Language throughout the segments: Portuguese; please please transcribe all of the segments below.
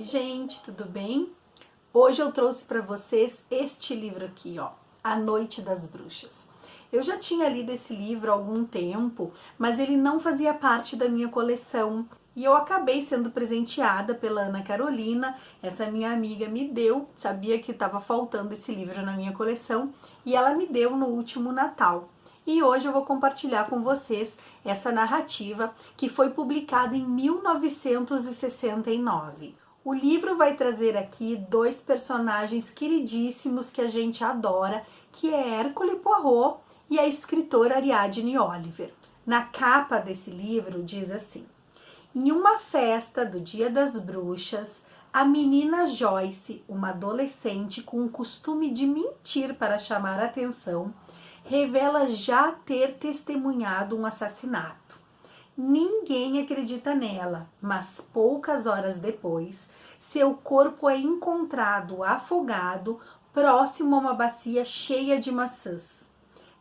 Oi, gente, tudo bem? Hoje eu trouxe para vocês este livro aqui, ó, A Noite das Bruxas. Eu já tinha lido esse livro há algum tempo, mas ele não fazia parte da minha coleção. E eu acabei sendo presenteada pela Ana Carolina, essa minha amiga me deu, sabia que estava faltando esse livro na minha coleção, e ela me deu no último Natal. E hoje eu vou compartilhar com vocês essa narrativa que foi publicada em 1969. O livro vai trazer aqui dois personagens queridíssimos que a gente adora, que é Hercule Poirot e a escritora Ariadne Oliver. Na capa desse livro diz assim: em uma festa do Dia das Bruxas, a menina Joyce, uma adolescente com o costume de mentir para chamar a atenção, revela já ter testemunhado um assassinato. Ninguém acredita nela, mas poucas horas depois, seu corpo é encontrado afogado próximo a uma bacia cheia de maçãs.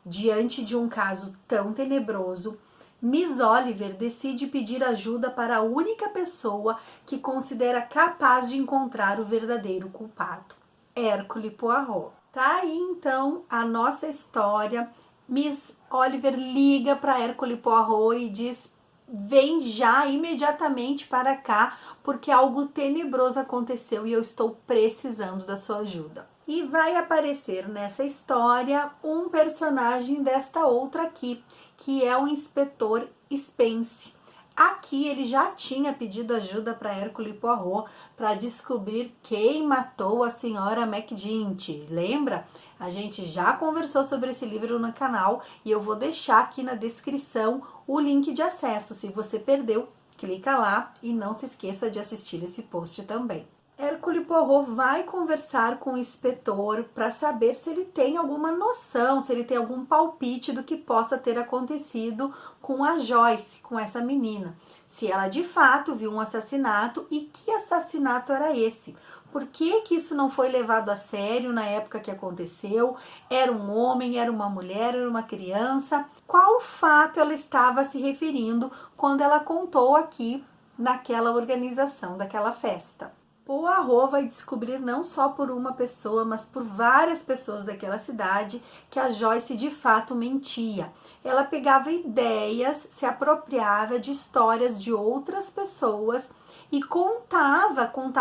Diante de um caso tão tenebroso, Miss Oliver decide pedir ajuda para a única pessoa que considera capaz de encontrar o verdadeiro culpado, Hercule Poirot. Tá aí então a nossa história. Miss Oliver liga para Hercule Poirot e diz: vem já imediatamente para cá, porque algo tenebroso aconteceu e eu estou precisando da sua ajuda. E vai aparecer nessa história um personagem desta outra aqui, que é o inspetor Spence. Aqui ele já tinha pedido ajuda para Hercule Poirot para descobrir quem matou a senhora McGinty. Lembra? A gente já conversou sobre esse livro no canal e eu vou deixar aqui na descrição o link de acesso. Se você perdeu, clica lá e não se esqueça de assistir esse post também. Hercule Poirot vai conversar com o inspetor para saber se ele tem alguma noção, se ele tem algum palpite do que possa ter acontecido com a Joyce, com essa menina. Se ela de fato viu um assassinato e que assassinato era esse. Por que que isso não foi levado a sério na época que aconteceu? Era um homem, era uma mulher, era uma criança? Qual fato ela estava se referindo quando ela contou aqui naquela organização daquela festa? Poirot vai descobrir não só por uma pessoa, mas por várias pessoas daquela cidade que a Joyce de fato mentia. Ela pegava ideias, se apropriava de histórias de outras pessoas e contava com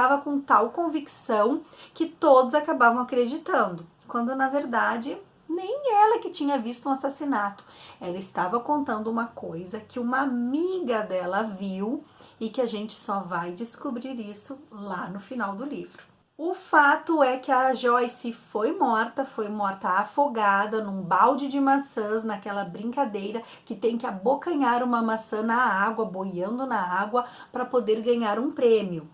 tal convicção que todos acabavam acreditando, quando na verdade nem ela que tinha visto um assassinato. Ela estava contando uma coisa que uma amiga dela viu e que a gente só vai descobrir isso lá no final do livro. O fato é que a Joyce foi morta afogada num balde de maçãs, naquela brincadeira que tem que abocanhar uma maçã na água, boiando na água, para poder ganhar um prêmio.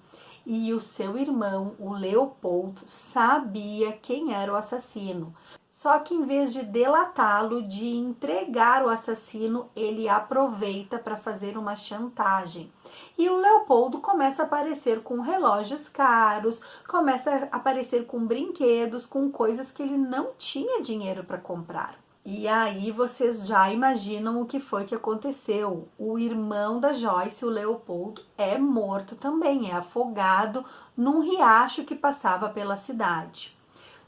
E o seu irmão, o Leopold, sabia quem era o assassino. Só que em vez de delatá-lo, de entregar o assassino, ele aproveita para fazer uma chantagem. E o Leopoldo começa a aparecer com relógios caros, começa a aparecer com brinquedos, com coisas que ele não tinha dinheiro para comprar. E aí vocês já imaginam o que foi que aconteceu. O irmão da Joyce, o Leopoldo, é morto também, é afogado num riacho que passava pela cidade.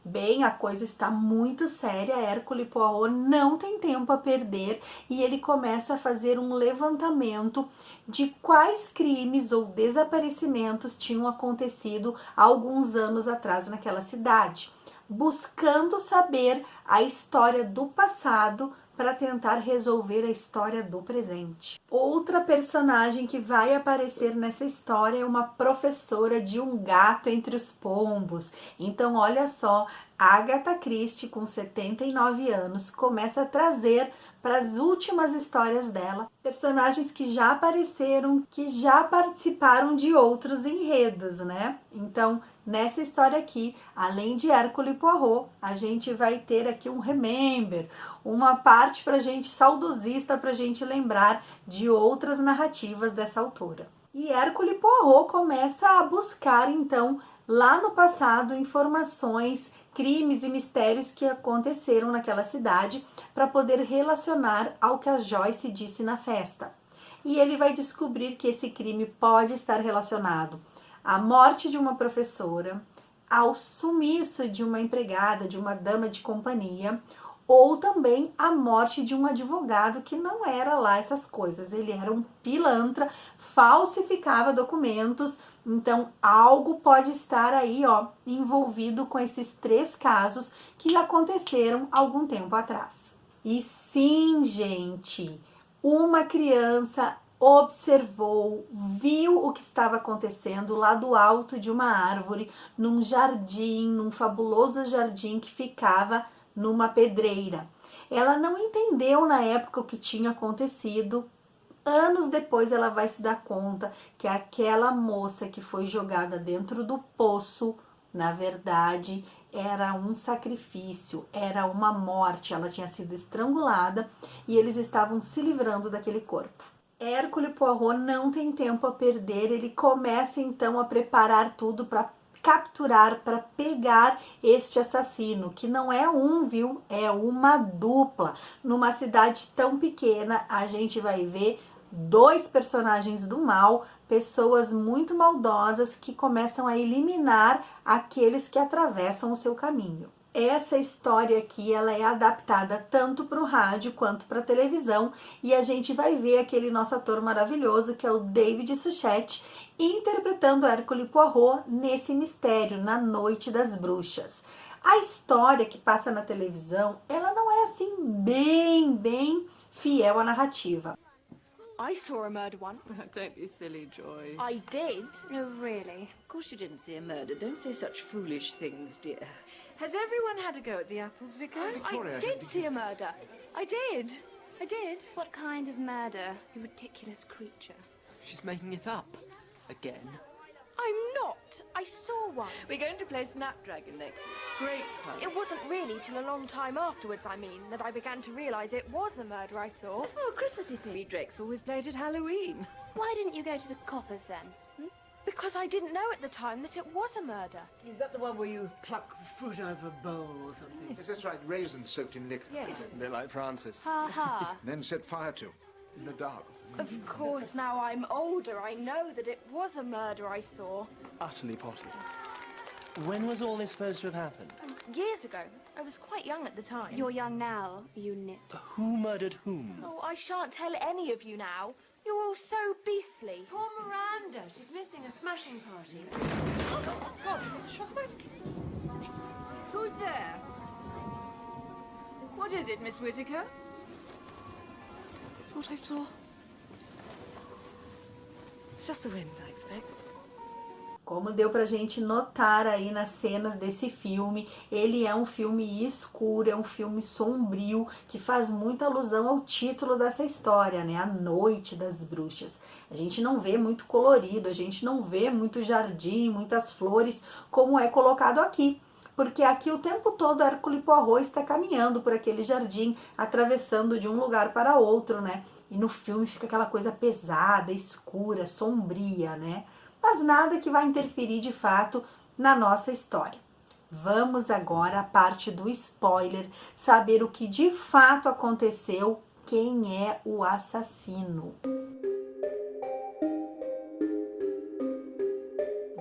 Bem, a coisa está muito séria, Hercule Poirot não tem tempo a perder e ele começa a fazer um levantamento de quais crimes ou desaparecimentos tinham acontecido há alguns anos atrás naquela cidade, buscando saber a história do passado para tentar resolver a história do presente. Outra personagem que vai aparecer nessa história é uma professora de Um Gato entre os Pombos. Então, olha só, Agatha Christie, com 79 anos, começa a trazer para as últimas histórias dela personagens que já apareceram, que já participaram de outros enredos, né? Então, nessa história aqui, além de Hercule Poirot, a gente vai ter aqui um remember, uma parte pra gente saudosista, pra gente lembrar de outras narrativas dessa autora. E Hercule Poirot começa a buscar, então, lá no passado, informações, crimes e mistérios que aconteceram naquela cidade para poder relacionar ao que a Joyce disse na festa. E ele vai descobrir que esse crime pode estar relacionado A morte de uma professora, ao sumiço de uma empregada, de uma dama de companhia, ou também a morte de um advogado que não era lá essas coisas. Ele era um pilantra, falsificava documentos. Então, algo pode estar aí, ó, envolvido com esses 3 casos que aconteceram algum tempo atrás. E sim, gente, uma criança observou, viu o que estava acontecendo lá do alto de uma árvore, num jardim, num fabuloso jardim que ficava numa pedreira. Ela não entendeu na época o que tinha acontecido. Anos depois ela vai se dar conta que aquela moça que foi jogada dentro do poço, na verdade, era um sacrifício, era uma morte. Ela tinha sido estrangulada e eles estavam se livrando daquele corpo. Hercule Poirot não tem tempo a perder, ele começa então a preparar tudo para capturar, para pegar este assassino, que não é um, viu? É uma dupla. Numa cidade tão pequena, a gente vai ver 2 personagens do mal, pessoas muito maldosas que começam a eliminar aqueles que atravessam o seu caminho. Essa história aqui, ela é adaptada tanto para o rádio quanto para a televisão, e a gente vai ver aquele nosso ator maravilhoso, que é o David Suchet, interpretando Hercule Poirot nesse mistério, na Noite das Bruxas. A história que passa na televisão, ela não é assim bem fiel à narrativa. I saw a murder once. Don't be silly, Joy. I did. Oh, really? Of course you didn't see a murder. Don't say such foolish things, dear. Has everyone had a go at the apples, Vicar? I did see a murder. I did. I did. What kind of murder, you ridiculous creature? She's making it up. Again. I'm not. I saw one. We're going to play Snapdragon next. It's great fun. It wasn't really till a long time afterwards, I mean, that I began to realise it was a murder I saw. That's more a Christmassy thing. We Drakes always played at Halloween. Why didn't you go to the coppers then? Because I didn't know at the time that it was a murder. Is that the one where you pluck fruit out of a bowl or something? Yes, that's right. Raisins soaked in liquor. Yes. A bit like Francis. Ha ha. Then set fire to in the dark. Of course, now I'm older, I know that it was a murder I saw. Utterly potted. When was all this supposed to have happened? Years ago. I was quite young at the time. You're young now, you nit. Who murdered whom? Oh, I shan't tell any of you now. You're all so beastly. Poor Miranda. She's missing a smashing party. God, shock back. Who's there? What is it, Miss Whittaker? It's what I saw. It's just the wind, I expect. Como deu pra gente notar aí nas cenas desse filme, ele é um filme escuro, é um filme sombrio, que faz muita alusão ao título dessa história, né? A Noite das Bruxas. A gente não vê muito colorido, a gente não vê muito jardim, muitas flores, como é colocado aqui. Porque aqui o tempo todo Hercule Poirot está caminhando por aquele jardim, atravessando de um lugar para outro, né? E no filme fica aquela coisa pesada, escura, sombria, né? Mas nada que vai interferir de fato na nossa história. Vamos agora à parte do spoiler, saber o que de fato aconteceu, quem é o assassino.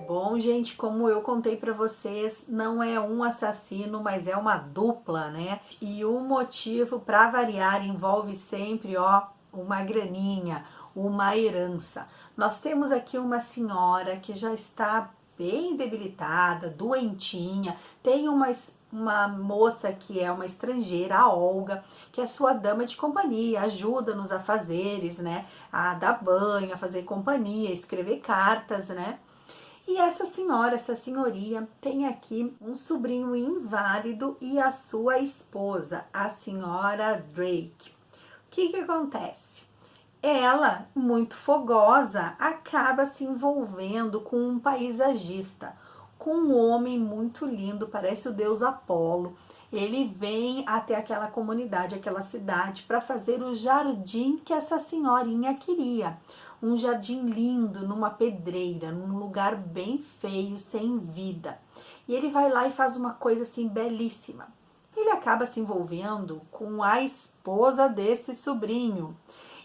Bom, gente, como eu contei para vocês, não é um assassino, mas é uma dupla, né? E o motivo, para variar, envolve sempre, ó, uma graninha, uma herança. Nós temos aqui uma senhora que já está bem debilitada, doentinha, tem uma moça que é uma estrangeira, a Olga, que é sua dama de companhia, ajuda nos afazeres, né? A dar banho, a fazer companhia, escrever cartas, né? E essa senhora, essa senhoria, tem aqui um sobrinho inválido e a sua esposa, a senhora Drake. O que acontece? Ela, muito fogosa, acaba se envolvendo com um paisagista, com um homem muito lindo, parece o deus Apolo. Ele vem até aquela comunidade, aquela cidade, para fazer o jardim que essa senhorinha queria. Um jardim lindo, numa pedreira, num lugar bem feio, sem vida. E ele vai lá e faz uma coisa assim belíssima. Ele acaba se envolvendo com a esposa desse sobrinho.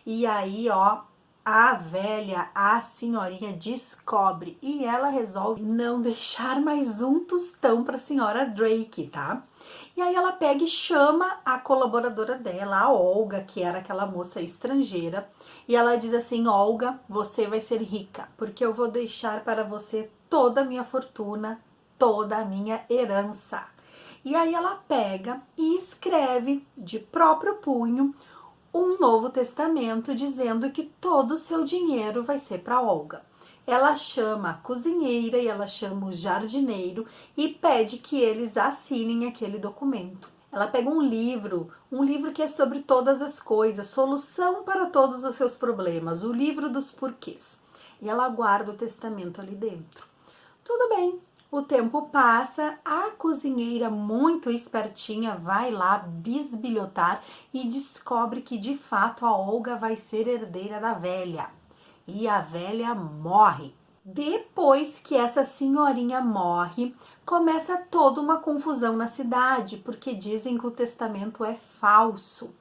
E aí, ó, a velha, a senhorinha, descobre e ela resolve não deixar mais um tostão para a senhora Drake, tá? E aí ela pega e chama a colaboradora dela, a Olga, que era aquela moça estrangeira, e ela diz assim: Olga, você vai ser rica, porque eu vou deixar para você toda a minha fortuna, toda a minha herança. E aí ela pega e escreve de próprio punho um Novo Testamento dizendo que todo o seu dinheiro vai ser para Olga. Ela chama a cozinheira e ela chama o jardineiro e pede que eles assinem aquele documento. Ela pega um livro que é sobre todas as coisas, solução para todos os seus problemas, o livro dos porquês. E ela guarda o testamento ali dentro. Tudo bem. O tempo passa, a cozinheira muito espertinha vai lá bisbilhotar e descobre que de fato a Olga vai ser herdeira da velha. E a velha morre. Depois que essa senhorinha morre, começa toda uma confusão na cidade, porque dizem que o testamento é falso.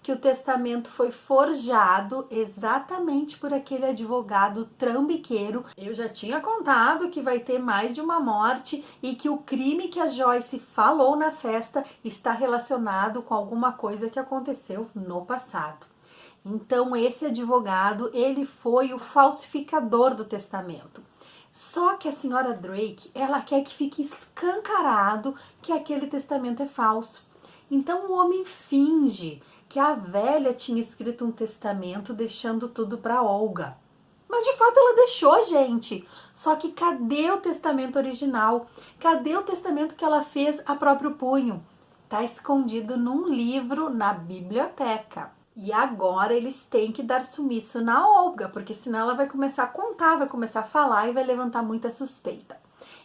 Que o testamento foi forjado exatamente por aquele advogado trambiqueiro. Eu já tinha contado que vai ter mais de uma morte e que o crime que a Joyce falou na festa está relacionado com alguma coisa que aconteceu no passado. Então esse advogado, ele foi o falsificador do testamento. Só que a senhora Drake, ela quer que fique escancarado que aquele testamento é falso. Então o homem finge que a velha tinha escrito um testamento deixando tudo para Olga. Mas de fato ela deixou, gente. Só que cadê o testamento original? Cadê o testamento que ela fez a próprio punho? Tá escondido num livro na biblioteca. E agora eles têm que dar sumiço na Olga, porque senão ela vai começar a contar, vai começar a falar e vai levantar muita suspeita.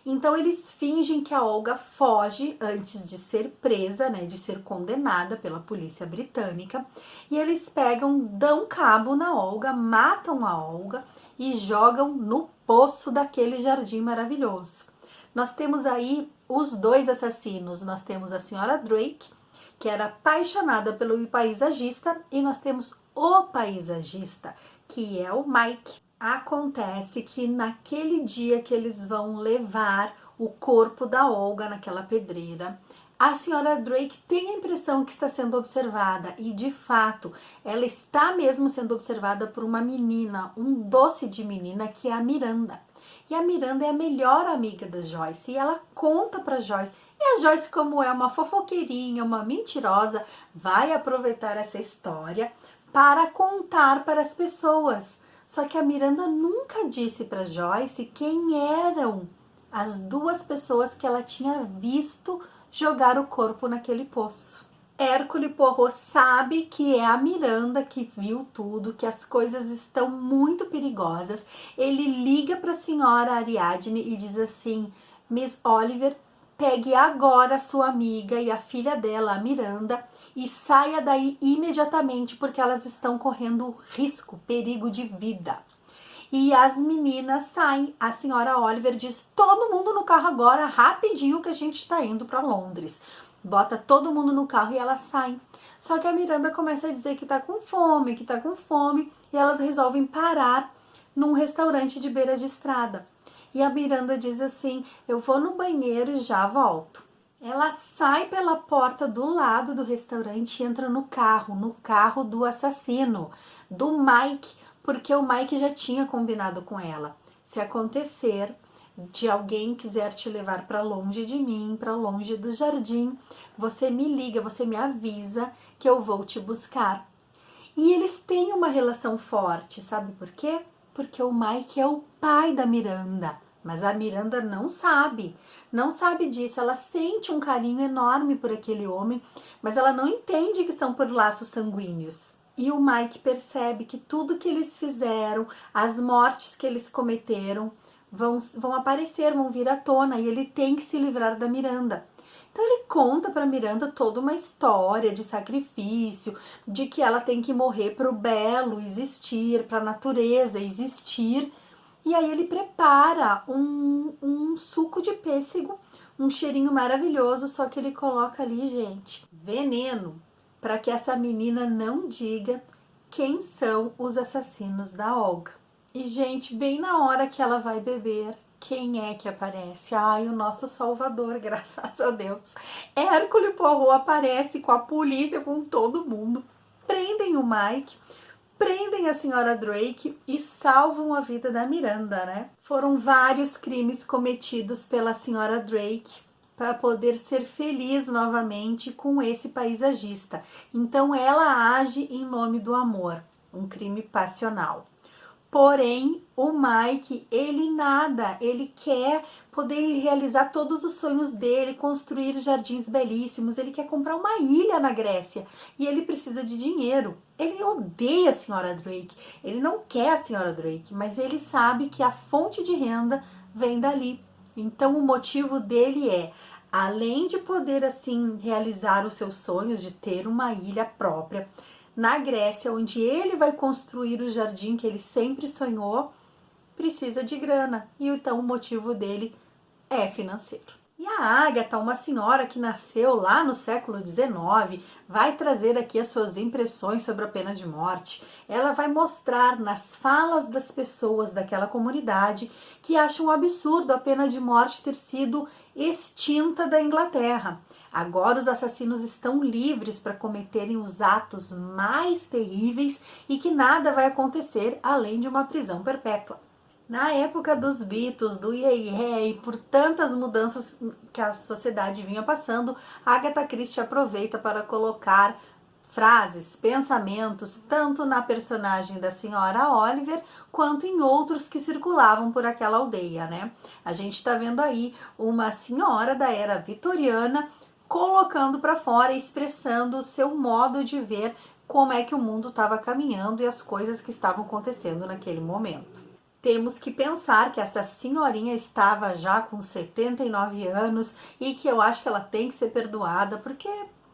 Então eles fingem que a Olga foge antes de ser presa, né, de ser condenada pela polícia britânica. E eles pegam, dão cabo na Olga, matam a Olga e jogam no poço daquele jardim maravilhoso. Nós temos aí os dois assassinos. Nós temos a senhora Drake, que era apaixonada pelo paisagista, e nós temos o paisagista, que é o Mike. Acontece que naquele dia que eles vão levar o corpo da Olga naquela pedreira, a senhora Drake tem a impressão que está sendo observada, e de fato ela está mesmo sendo observada por uma menina, um doce de menina, que é a Miranda. E a Miranda é a melhor amiga da Joyce, e ela conta para Joyce. E a Joyce, como é uma fofoqueirinha, uma mentirosa, vai aproveitar essa história para contar para as pessoas. Só que a Miranda nunca disse para Joyce quem eram as duas pessoas que ela tinha visto jogar o corpo naquele poço. Hercule Poirot sabe que é a Miranda que viu tudo, que as coisas estão muito perigosas. Ele liga para a senhora Ariadne e diz assim: Miss Oliver, pegue agora a sua amiga e a filha dela, a Miranda, e saia daí imediatamente, porque elas estão correndo risco, perigo de vida. E as meninas saem. A senhora Oliver diz: todo mundo no carro agora, rapidinho, que a gente está indo para Londres. Bota todo mundo no carro e elas saem. Só que a Miranda começa a dizer que tá com fome, e elas resolvem parar num restaurante de beira de estrada. E a Miranda diz assim: eu vou no banheiro e já volto. Ela sai pela porta do lado do restaurante e entra no carro do assassino, do Mike, porque o Mike já tinha combinado com ela: se acontecer de alguém quiser te levar para longe de mim, para longe do jardim, você me liga, você me avisa que eu vou te buscar. E eles têm uma relação forte, sabe por quê? Porque o Mike é o pai da Miranda, mas a Miranda não sabe disso. Ela sente um carinho enorme por aquele homem, mas ela não entende que são por laços sanguíneos. E o Mike percebe que tudo que eles fizeram, as mortes que eles cometeram, vão aparecer, vão vir à tona, e ele tem que se livrar da Miranda. Então ele conta para Miranda toda uma história de sacrifício, de que ela tem que morrer para o belo existir, para a natureza existir. E aí ele prepara um suco de pêssego, um cheirinho maravilhoso, só que ele coloca ali, gente, veneno, para que essa menina não diga quem são os assassinos da Olga. E, gente, bem na hora que ela vai beber, quem é que aparece? Ai, o nosso salvador, graças a Deus. Hercule Poirot aparece com a polícia, com todo mundo. Prendem o Mike, prendem a senhora Drake e salvam a vida da Miranda, né? Foram vários crimes cometidos pela senhora Drake para poder ser feliz novamente com esse paisagista. Então ela age em nome do amor, um crime passional. Porém, o Mike, ele nada, ele quer poder realizar todos os sonhos dele, construir jardins belíssimos, ele quer comprar uma ilha na Grécia e ele precisa de dinheiro. Ele odeia a senhora Drake, ele não quer a senhora Drake, mas ele sabe que a fonte de renda vem dali. Então o motivo dele é, além de poder assim realizar os seus sonhos de ter uma ilha própria na Grécia, onde ele vai construir o jardim que ele sempre sonhou, precisa de grana. E então o motivo dele é financeiro. E a Agatha, uma senhora que nasceu lá no século XIX, vai trazer aqui as suas impressões sobre a pena de morte. Ela vai mostrar nas falas das pessoas daquela comunidade que acham um absurdo a pena de morte ter sido extinta da Inglaterra. Agora os assassinos estão livres para cometerem os atos mais terríveis e que nada vai acontecer além de uma prisão perpétua. Na época dos Beatles, do iê-iê e por tantas mudanças que a sociedade vinha passando, Agatha Christie aproveita para colocar frases, pensamentos, tanto na personagem da senhora Oliver, quanto em outros que circulavam por aquela aldeia, né? A gente está vendo aí uma senhora da era vitoriana colocando para fora, expressando o seu modo de ver como é que o mundo estava caminhando e as coisas que estavam acontecendo naquele momento. Temos que pensar que essa senhorinha estava já com 79 anos e que eu acho que ela tem que ser perdoada, porque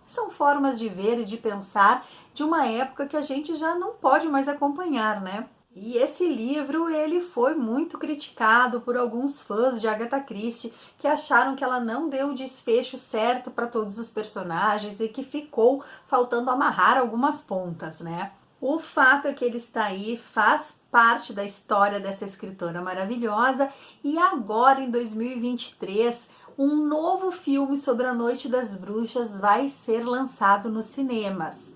são formas de ver e de pensar de uma época que a gente já não pode mais acompanhar, né? E esse livro, ele foi muito criticado por alguns fãs de Agatha Christie, que acharam que ela não deu o desfecho certo para todos os personagens e que ficou faltando amarrar algumas pontas, né? O fato é que ele está aí, faz parte da história dessa escritora maravilhosa, e agora, em 2023, um novo filme sobre a Noite das Bruxas vai ser lançado nos cinemas.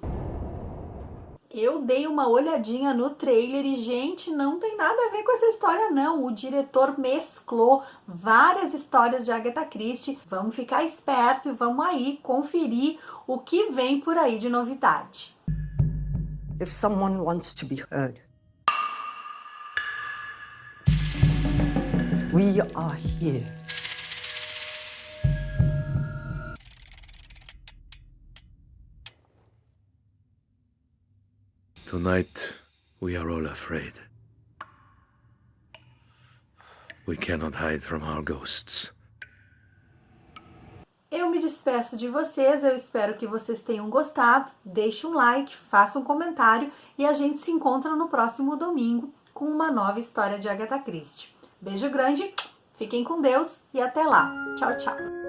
Eu dei uma olhadinha no trailer e, gente, não tem nada a ver com essa história, não. O diretor mesclou várias histórias de Agatha Christie. Vamos ficar esperto e vamos aí conferir o que vem por aí de novidade. If someone wants to be heard, we are here. Tonight, we are all afraid. We cannot hide from our ghosts. Eu me despeço de vocês, eu espero que vocês tenham gostado. Deixe um like, faça um comentário e a gente se encontra no próximo domingo com uma nova história de Agatha Christie. Beijo grande, fiquem com Deus e até lá. Tchau, tchau.